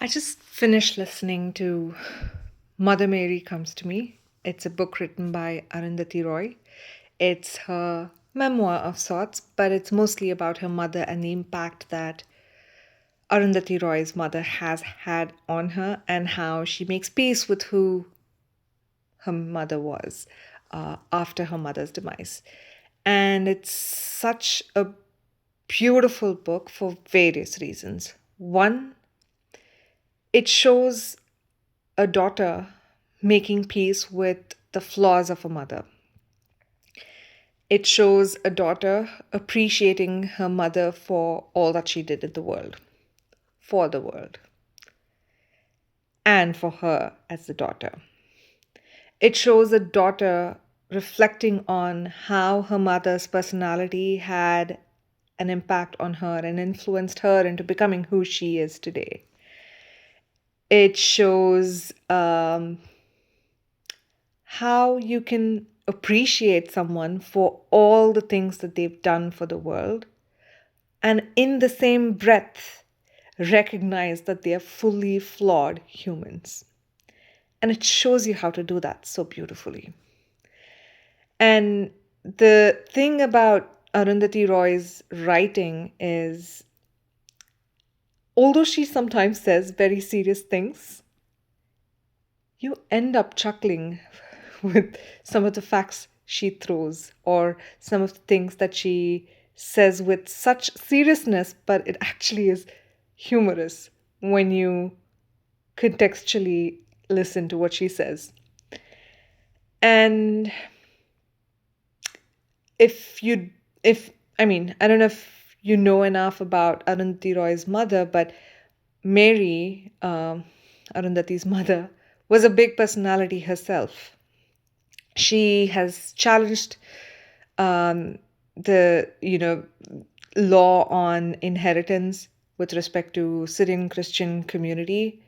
I just finished listening to Mother Mary Comes to Me. It's a book written by Arundhati Roy. It's her memoir of sorts, but it's mostly about her mother and the impact that Arundhati Roy's mother has had on her and how she makes peace with who her mother was after her mother's demise. And it's such a beautiful book for various reasons. One, it shows a daughter making peace with the flaws of a mother. It shows a daughter appreciating her mother for all that she did in the world, for the world, and for her as the daughter. It shows a daughter reflecting on how her mother's personality had an impact on her and influenced her into becoming who she is today. It shows how you can appreciate someone for all the things that they've done for the world, and in the same breath, recognize that they are fully flawed humans. And it shows you how to do that so beautifully. And the thing about Arundhati Roy's writing is, although she sometimes says very serious things, you end up chuckling with some of the facts she throws or some of the things that she says with such seriousness, but it actually is humorous when you contextually listen to what she says. And I don't know if you know enough about Arundhati Roy's mother, but Mary, Arundhati's mother, was a big personality herself. She has challenged the law on inheritance with respect to Syrian Christian community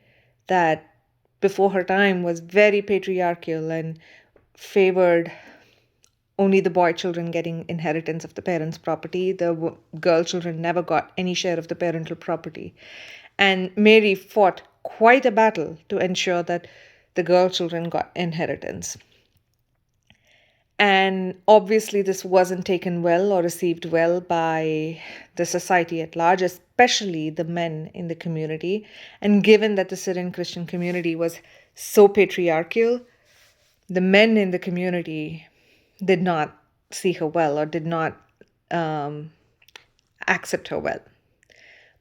that before her time was very patriarchal and favored only the boy children getting inheritance of the parents' property. The girl children never got any share of the parental property. And Mary fought quite a battle to ensure that the girl children got inheritance. And obviously, this wasn't taken well or received well by the society at large, especially the men in the community. And given that the Syrian Christian community was so patriarchal, the men in the community did not see her well or did not accept her well.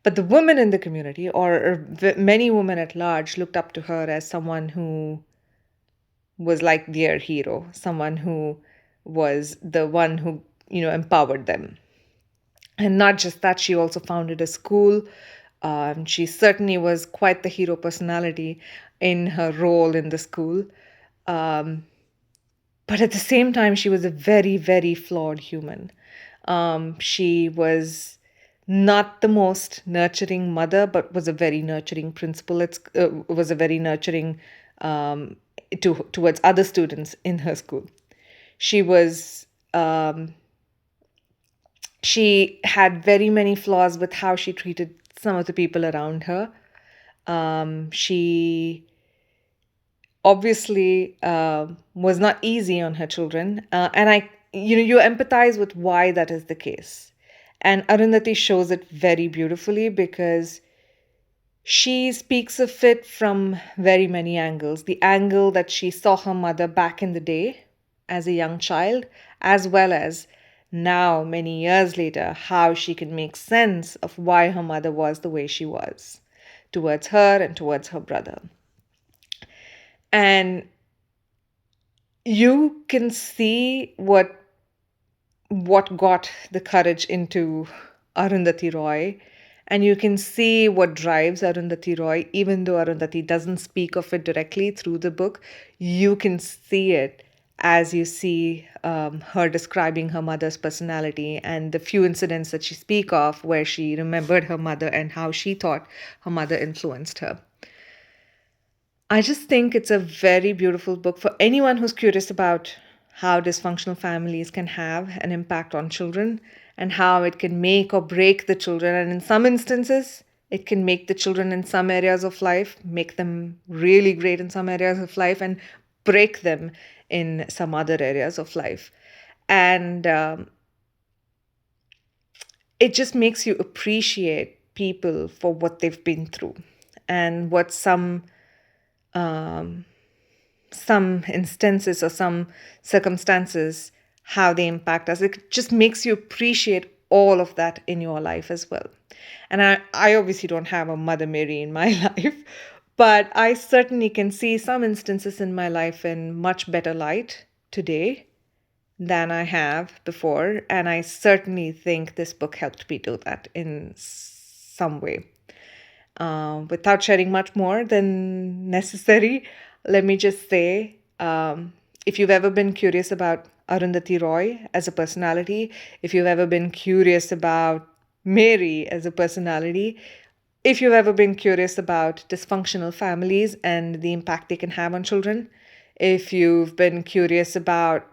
But the women in the community, or many women at large, looked up to her as someone who was like their hero, someone who was the one who, empowered them. And not just that, she also founded a school. She certainly was quite the hero personality in her role in the school. But at the same time, she was a very, very flawed human. She was not the most nurturing mother, but was a very nurturing principal. Was a very nurturing towards other students in her school. She was she had very many flaws with how she treated some of the people around her. She obviously was not easy on her children, and you empathize with why that is the case. And Arundhati shows it very beautifully because she speaks of it from very many angles. The angle that she saw her mother back in the day as a young child, as well as now, many years later, how she can make sense of why her mother was the way she was towards her and towards her brother. And you can see what got the courage into Arundhati Roy, and you can see what drives Arundhati Roy. Even though Arundhati doesn't speak of it directly through the book, you can see it as you see her describing her mother's personality and the few incidents that she speak of where she remembered her mother and how she thought her mother influenced her. I just think it's a very beautiful book for anyone who's curious about how dysfunctional families can have an impact on children and how it can make or break the children, and in some instances, It can make the children in some areas of life, make them really great in some areas of life, and break them in some other areas of life. And it just makes you appreciate people for what they've been through and what some instances or some circumstances, how they impact us. It just makes you appreciate all of that in your life as well. And I obviously don't have a Mother Mary in my life, but I certainly can see some instances in my life in much better light today than I have before. And I certainly think this book helped me do that in some way. Without sharing much more than necessary, let me just say, if you've ever been curious about Arundathi Roy as a personality, if you've ever been curious about Mary as a personality, if you've ever been curious about dysfunctional families and the impact they can have on children, if you've been curious about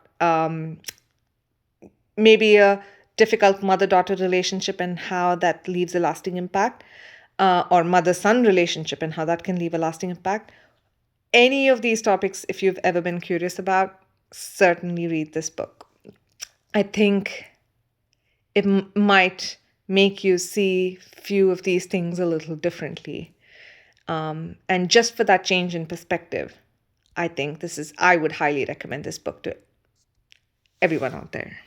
maybe a difficult mother daughter relationship and how that leaves a lasting impact, or mother son relationship and how that can leave a lasting impact. Any of these topics, if you've ever been curious about, certainly read this book. I think it might make you see few of these things a little differently. And just for that change in perspective, I would highly recommend this book to everyone out there.